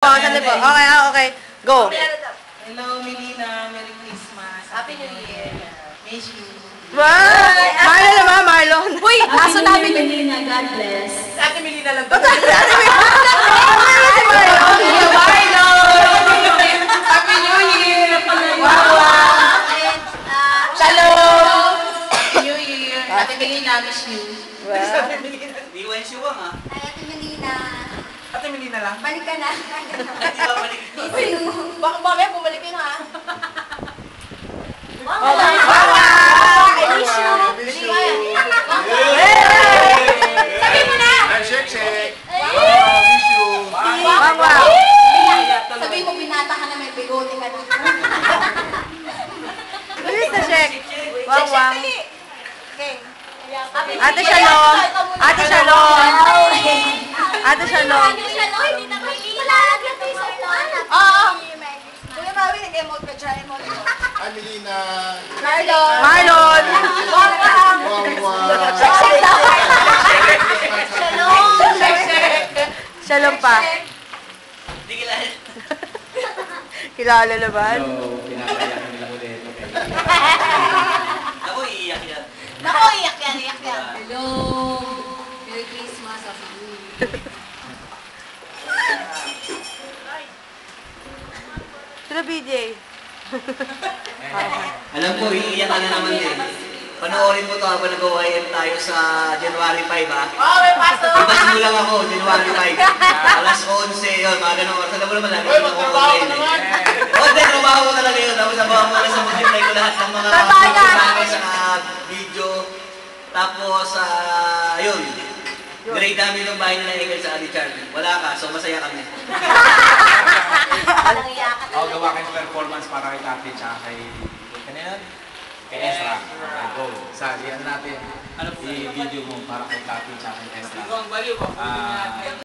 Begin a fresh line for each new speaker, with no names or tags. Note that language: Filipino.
Sandali po. Okay, okay. Go.
Hello, Melina. Merry Christmas. Happy New Year. Miss you.
Wow! Marlon naman, Marlon.
Uy, aso namin.
Melina, God bless.
Ate Melina lang.
Ate Melina.
Happy New Year. Wow. Shalom. Happy New Year. Ate Melina, miss you.
Wow.
Di wan siwang ha.
Ay, Ate Melina.
Ate Melina lang.
Balik ka na.
Di ba balik?
Baka mamaya bumalik yun ha.
I miss you.
Sabi mo na!
Shake.
Wow, wow.
Sabi mo, binata ka na, may bigote ka na.
Bilis na, Shek. Wow, wow.
Okay.
Ate Shalom. Ate Shalom. Ate Shalom.
Hindi na makikilala.
Oo. Kuya Maui, nag-emote ka dyan. Emote mo.
Hi, Melina.
Marlon.
Marlon. Shalom pa.
Di kilala.
Kilala naman.
So, pinapayakan nila ulit. Okay.
Ako iiyak yan.
Naku, iyak yan, iyak yan.
Hello. Merry Christmas. Happy New Year.
Sila BJ.
Alam ko, iiyak ka na naman din. Panoorin mo ito habang nag-OIM tayo sa January 5 ha.
Oh, may pasok.
Ibas mo lang ako, January 5. Alas 11, yun, mga ganun oras. Alam mo naman, lagi
Uy,
ako
magtrabaho ka
online
naman.
eh. Hindi, trabaho ko talaga yun. Tapos sabahan mo lang sa multiply ko lahat ng mga
Trabaho na.
namin sa video. Tapos, yun. Grade namin yung bahay nila Egel sa Ali Charlie. Wala ka, so masaya kami.
Walang iyakan.
Ako gawa kayong performance para kay Tati tsaka kay... Kanina? Kay Ezra. Okay, go. Sa, ano natin? I-video mo para kay Tati tsaka kay Ezra.